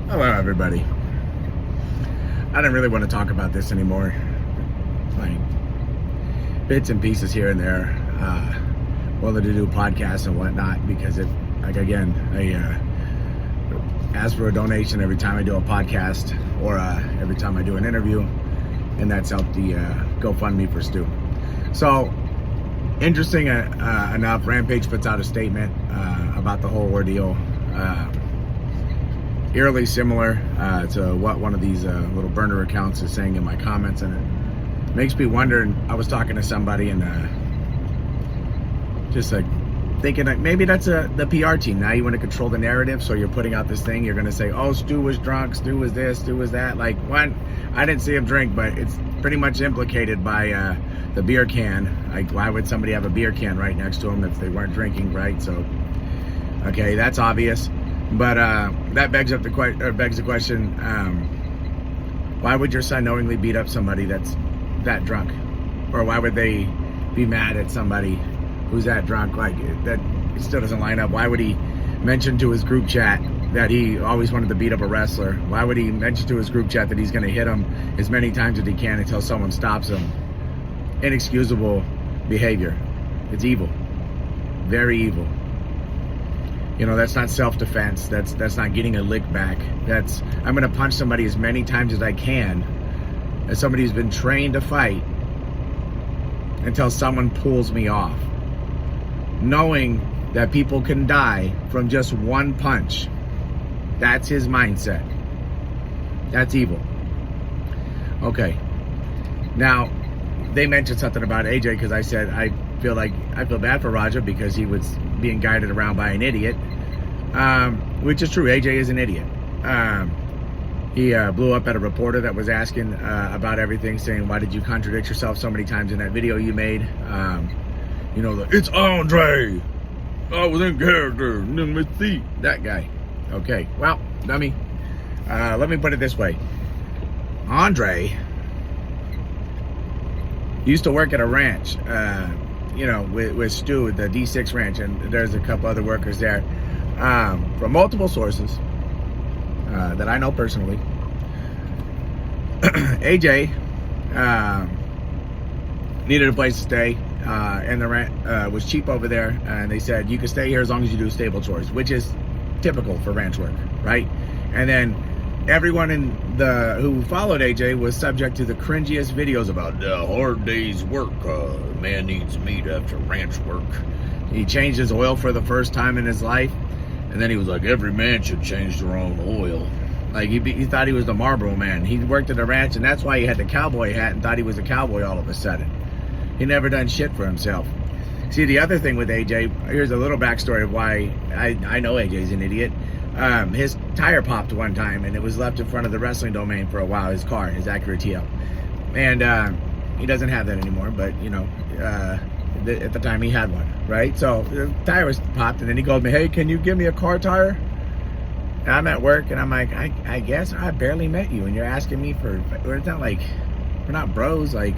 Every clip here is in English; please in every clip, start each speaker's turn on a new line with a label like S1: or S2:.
S1: Hello, everybody. I don't really want to talk about this anymore. Like bits and pieces here and there. Willing to do podcasts and whatnot because I ask for a donation every time I do a podcast or every time I do an interview, and that's helped the GoFundMe for Stu. So, interesting enough, Rampage puts out a statement about the whole ordeal. Eerily similar to what one of these little burner accounts is saying in my comments, and it makes me wonder. I was talking to somebody and just like thinking that maybe that's the PR team. Now you want to control the narrative, so you're putting out this thing. You're going to say, oh, Stu was drunk, Stu was this, Stu was that. Like, one, I didn't see him drink, but it's pretty much implicated by the beer can. Like, why would somebody have a beer can right next to them if they weren't drinking, right? So, okay, that's obvious. But that begs the question, why would your son knowingly beat up somebody that's that drunk? Or why would they be mad at somebody who's that drunk? Like, that it still doesn't line up. Why would he mention to his group chat that he always wanted to beat up a wrestler? Why would he mention to his group chat that he's going to hit him as many times as he can until someone stops him? Inexcusable behavior. It's evil. Very evil. You know, that's not self-defense. That's not getting a lick back. That's, I'm going to punch somebody as many times as I can, as somebody who's been trained to fight, until someone pulls me off. Knowing that people can die from just one punch. That's his mindset. That's evil. Okay. Now, they mentioned something about AJ because I said I feel bad for Raja because he was being guided around by an idiot, which is true. AJ is an idiot. He blew up at a reporter that was asking about everything, saying, why did you contradict yourself so many times in that video you made? You know, it's Andre. I was in character. That guy. Okay, well, dummy. Let me put it this way. Andre used to work at a ranch, you know, with Stu at the D6 ranch, and there's a couple other workers there. From multiple sources that I know personally, AJ needed a place to stay, and the rent was cheap over there, and they said, you can stay here as long as you do stable chores, which is typical for ranch work, right? And then everyone who followed AJ was subject to the cringiest videos about the hard day's work. Man needs meat after ranch work. He changed his oil for the first time in his life, and then he was like, every man should change their own oil. Like, he thought he was the Marlboro Man. He worked at a ranch, and that's why he had the cowboy hat and thought he was a cowboy all of a sudden. He never done shit for himself. See, the other thing with AJ, here's a little backstory of why I know AJ's an idiot. His tire popped one time, and it was left in front of the wrestling domain for a while, his car, his Acura TL. And he doesn't have that anymore, but, you know, at the time he had one, right? So the tire was popped, and then he called me, hey, can you give me a car tire? And I'm at work, and I'm like, I guess I barely met you, and you're asking me for, it's not like, we're not bros, like,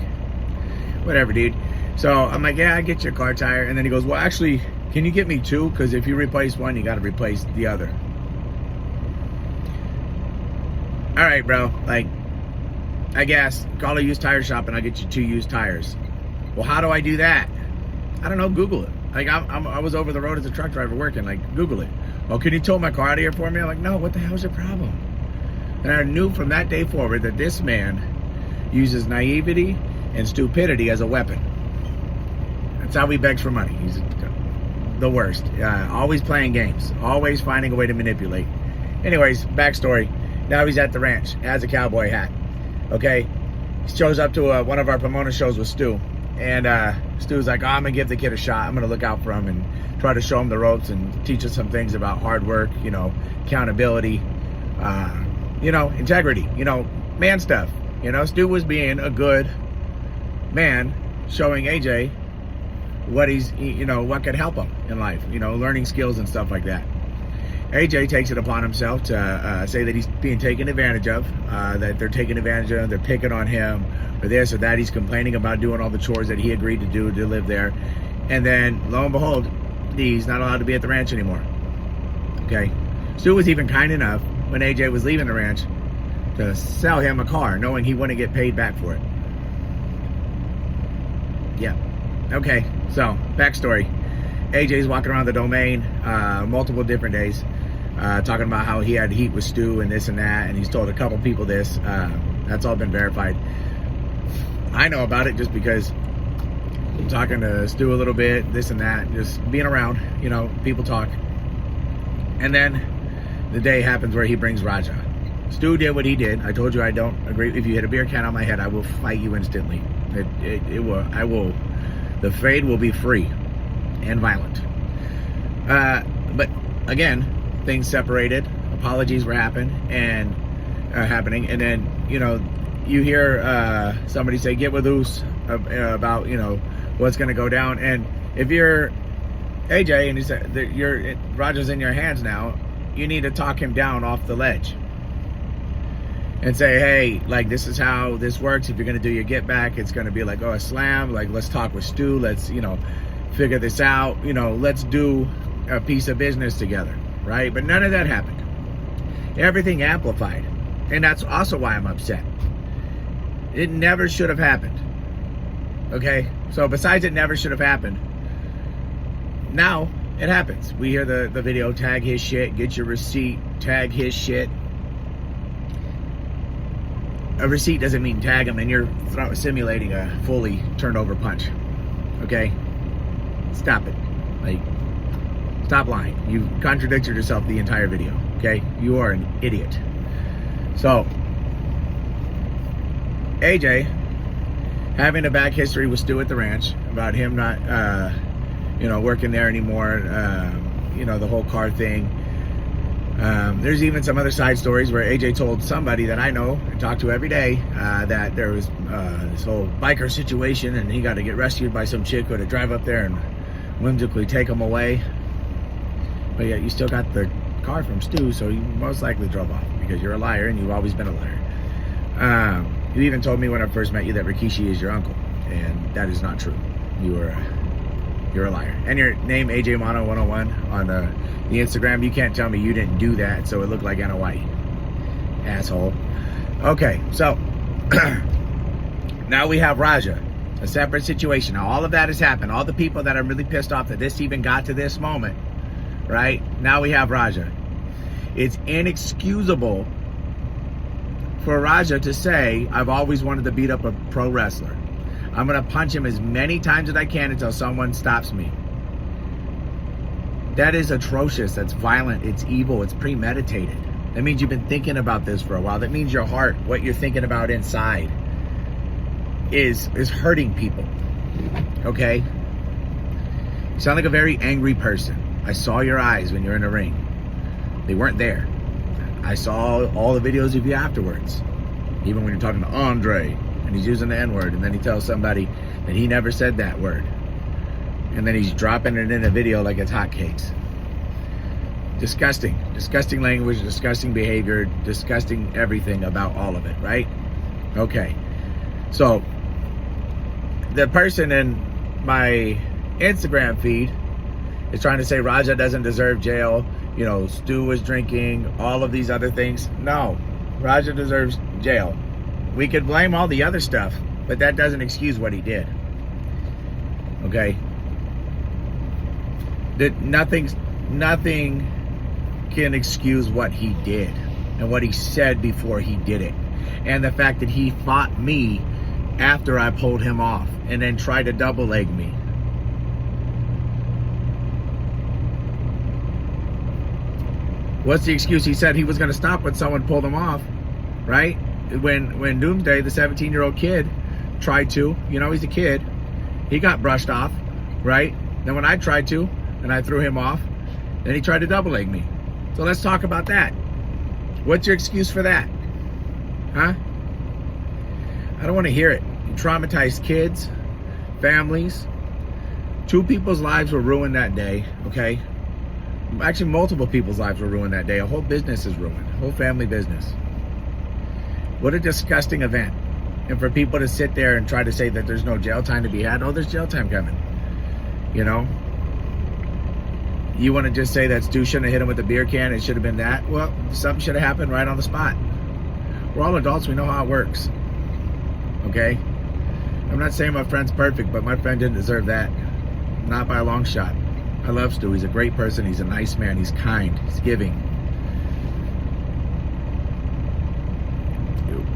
S1: whatever, dude. So I'm like, yeah, I get your car tire. And then he goes, well, actually, can you get me two? Because if you replace one, you got to replace the other. All right, bro. Like, I guess, call a used tire shop and I'll get you 2 used tires. Well, how do I do that? I don't know. Google it. Like, I was over the road as a truck driver working. Like, Google it. Oh, can you tow my car out of here for me? I'm like, no, what the hell's your problem? And I knew from that day forward that this man uses naivety and stupidity as a weapon. That's how he begs for money. He's the worst. Always playing games. Always finding a way to manipulate. Anyways, backstory. Now he's at the ranch. Has a cowboy hat. Okay? He shows up to one of our Pomona shows with Stu. And Stu's like, oh, I'm going to give the kid a shot. I'm going to look out for him and try to show him the ropes and teach us some things about hard work, you know, accountability, you know, integrity, you know, man stuff. You know, Stu was being a good man, showing AJ what what could help him in life, you know, learning skills and stuff like that. AJ takes it upon himself to say that he's being taken advantage of, that they're taking advantage of him, they're picking on him, or this or that. He's complaining about doing all the chores that he agreed to do to live there. And then, lo and behold, he's not allowed to be at the ranch anymore. Okay? Stu was even kind enough when AJ was leaving the ranch to sell him a car, knowing he wouldn't get paid back for it. Yeah. Okay, so backstory. AJ's walking around the domain multiple different days, talking about how he had heat with Stu and this and that, and he's told a couple people this. That's all been verified. I know about it just because I'm talking to Stu a little bit, this and that, just being around, you know, people talk. And then the day happens where he brings Raja. Stu did what he did. I told you I don't agree. If you hit a beer can on my head, I will fight you instantly. The fade will be free and violent. But again, things separated. Apologies were happening, and then, you know, you hear somebody say, "Get with Oos," about, you know, what's going to go down. And if you're AJ and you say that Roger's in your hands now, you need to talk him down off the ledge and say, hey, like, this is how this works. If you're going to do your get back, it's going to be like, oh, a slam. Like, let's talk with Stu. Let's, you know, figure this out. You know, let's do a piece of business together, right? But none of that happened. Everything amplified. And that's also why I'm upset. It never should have happened. Okay? So besides it never should have happened, now it happens. We hear the video, tag his shit, get your receipt, tag his shit. A receipt doesn't mean tag him, and you're simulating a fully turned over punch. Okay? Stop it. Like, stop lying. You contradicted yourself the entire video. Okay? You are an idiot. So, AJ having a back history with Stu at the ranch about him not, you know, working there anymore, you know, the whole car thing. There's even some other side stories where AJ told somebody that I know and talk to every day that there was this whole biker situation and he got to get rescued by some chick who had to drive up there and whimsically take him away. But yet you still got the car from Stu, so you most likely drove off because you're a liar and you've always been a liar. You even told me when I first met you that Rikishi is your uncle, and that is not true. You're a liar. And your name AJ Mono 101 on the Instagram, you can't tell me you didn't do that so it looked like Anna White. Asshole. Okay, so now we have Raja, a separate situation. Now all of that has happened. All the people that are really pissed off that this even got to this moment, right? Now we have Raja. It's inexcusable for Raja to say, I've always wanted to beat up a pro wrestler. I'm going to punch him as many times as I can until someone stops me. That is atrocious. That's violent. It's evil. It's premeditated. That means you've been thinking about this for a while. That means your heart, what you're thinking about inside, is hurting people. Okay? You sound like a very angry person. I saw your eyes when you're in the ring. They weren't there. I saw all the videos of you afterwards. Even when you're talking to Andre and he's using the N-word and then he tells somebody that he never said that word. And then he's dropping it in a video like it's hotcakes. Disgusting. Disgusting language, disgusting behavior, disgusting everything about all of it, right? Okay. So, the person in my Instagram feed is trying to say Raja doesn't deserve jail. You know, Stu was drinking, all of these other things. No, Raja deserves jail. We could blame all the other stuff, but that doesn't excuse what he did. Okay? Nothing can excuse what he did and what he said before he did it. And the fact that he fought me after I pulled him off and then tried to double leg me. What's the excuse? He said he was going to stop when someone pulled him off, right? When Doomsday, the 17-year-old kid, tried to, you know, he's a kid, he got brushed off, right? Then when I tried to, and I threw him off, then he tried to double leg me. So let's talk about that. What's your excuse for that? Huh? I don't want to hear it. You traumatized kids, families. 2 people's lives were ruined that day, okay? Actually, multiple people's lives were ruined that day. A whole business is ruined. A whole family business. What a disgusting event. And for people to sit there and try to say that there's no jail time to be had. Oh, there's jail time coming. You know? You want to just say that Stu shouldn't have hit him with the beer can, it should have been that? Well, something should have happened right on the spot. We're all adults, we know how it works. Okay? I'm not saying my friend's perfect, but my friend didn't deserve that. Not by a long shot. I love Stu. He's a great person. He's a nice man. He's kind. He's giving.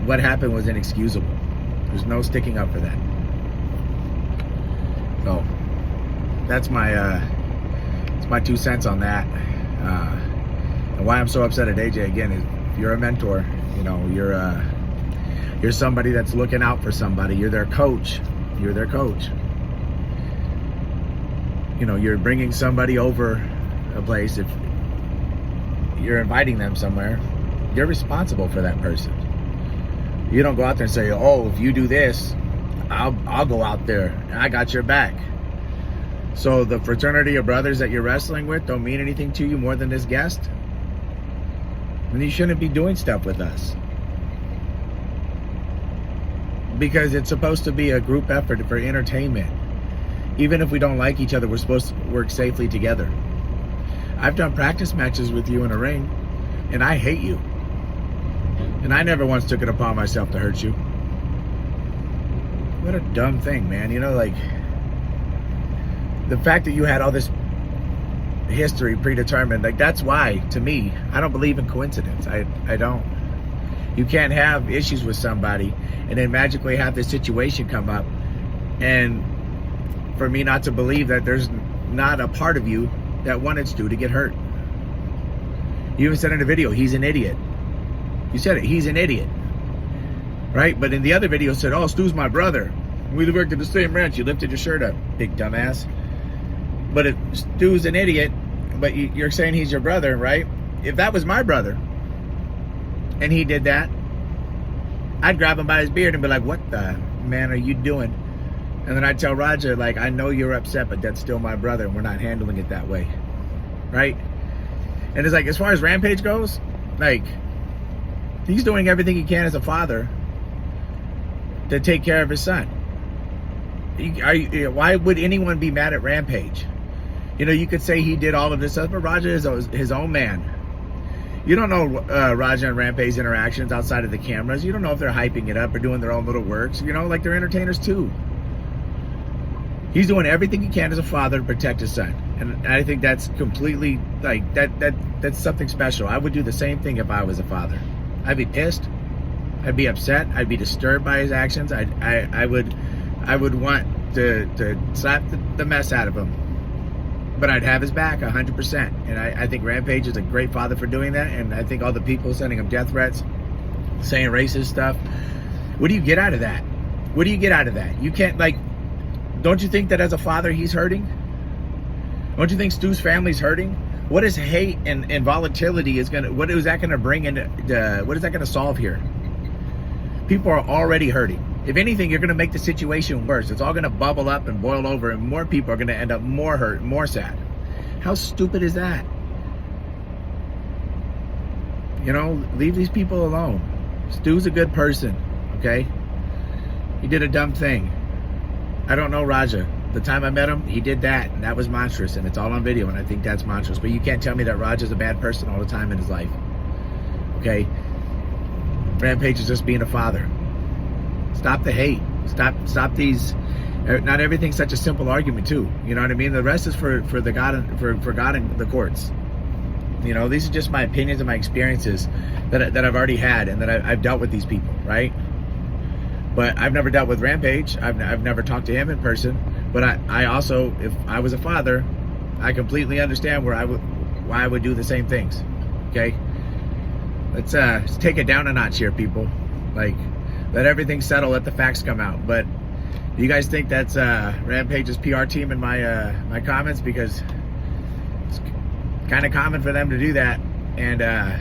S1: What happened was inexcusable. There's no sticking up for that. So that's my 2 cents on that. And why I'm so upset at AJ again is, if you're a mentor, you know, you're somebody that's looking out for somebody. You're their coach. You're their coach. You know, you're bringing somebody over a place. If you're inviting them somewhere, you're responsible for that person. You don't go out there and say, oh, if you do this, I'll go out there. I got your back. So the fraternity of brothers that you're wrestling with don't mean anything to you more than this guest? Then you shouldn't be doing stuff with us. Because it's supposed to be a group effort for entertainment. Even if we don't like each other, we're supposed to work safely together. I've done practice matches with you in a ring, and I hate you. And I never once took it upon myself to hurt you. What a dumb thing, man. You know, like, the fact that you had all this history predetermined, like, that's why, to me, I don't believe in coincidence. I don't. You can't have issues with somebody and then magically have this situation come up, and for me not to believe that there's not a part of you that wanted Stu to get hurt. You even said in the video, he's an idiot. You said it, he's an idiot. Right? But in the other video said, oh, Stu's my brother. We worked at the same ranch. You lifted your shirt up, big dumbass. But if Stu's an idiot, but you're saying he's your brother, right? If that was my brother and he did that, I'd grab him by his beard and be like, what the man are you doing? And then I'd tell Roger, like, I know you're upset, but that's still my brother, and we're not handling it that way. Right? And it's like, as far as Rampage goes, like, he's doing everything he can as a father to take care of his son. Why would anyone be mad at Rampage? You know, you could say he did all of this stuff, but Roger is his own man. You don't know Raja and Rampage's interactions outside of the cameras. You don't know if they're hyping it up or doing their own little works. You know, like, they're entertainers too. He's doing everything he can as a father to protect his son. And I think that's completely, like, that's something special. I would do the same thing if I was a father. I'd be pissed. I'd be upset. I'd be disturbed by his actions. I would want to slap the mess out of him. But I'd have his back 100%. And I think Rampage is a great father for doing that. And I think all the people sending him death threats, saying racist stuff, what do you get out of that? What do you get out of that? You can't, like, don't you think that as a father he's hurting? Don't you think Stu's family's hurting? What is hate and volatility what is that gonna bring into, what is that gonna solve here? People are already hurting. If anything, you're gonna make the situation worse. It's all gonna bubble up and boil over, and more people are gonna end up more hurt, more sad. How stupid is that? You know, leave these people alone. Stu's a good person, okay? He did a dumb thing. I don't know Raja. The time I met him, he did that, and that was monstrous, and it's all on video, and I think that's monstrous. But you can't tell me that Raja's a bad person all the time in his life. Okay? Rampage is just being a father. Stop the hate. Stop these. Not everything's such a simple argument, too. You know what I mean? The rest is for God and the courts. You know, these are just my opinions and my experiences that I've already had, and that I've dealt with these people, right? But I've never dealt with Rampage. I've never talked to him in person. But I also, if I was a father, I completely understand why I would do the same things. Okay? Let's take it down a notch here, people. Like, let everything settle, let the facts come out. But do you guys think that's Rampage's PR team in my comments? Because it's kind of common for them to do that. And I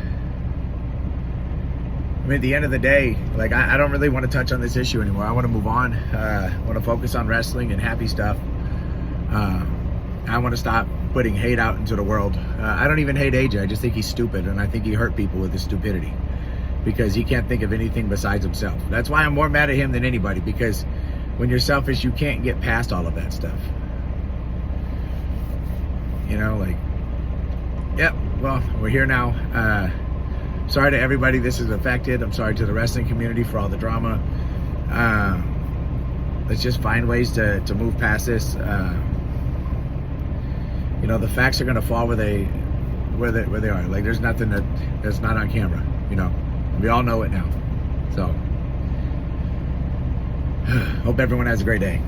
S1: mean, at the end of the day, like, I don't really want to touch on this issue anymore. I want to move on. I want to focus on wrestling and happy stuff. I want to stop putting hate out into the world. I don't even hate AJ. I just think he's stupid, and I think he hurt people with his stupidity because he can't think of anything besides himself. That's why I'm more mad at him than anybody, because when you're selfish, you can't get past all of that stuff. You know, like, Yep. Well, we're here now. Sorry to everybody this is affected. I'm sorry to the wrestling community for all the drama. Let's just find ways to move past this. You know, the facts are going to fall where they are. Like, there's nothing that's not on camera. You know, we all know it now. So, hope everyone has a great day.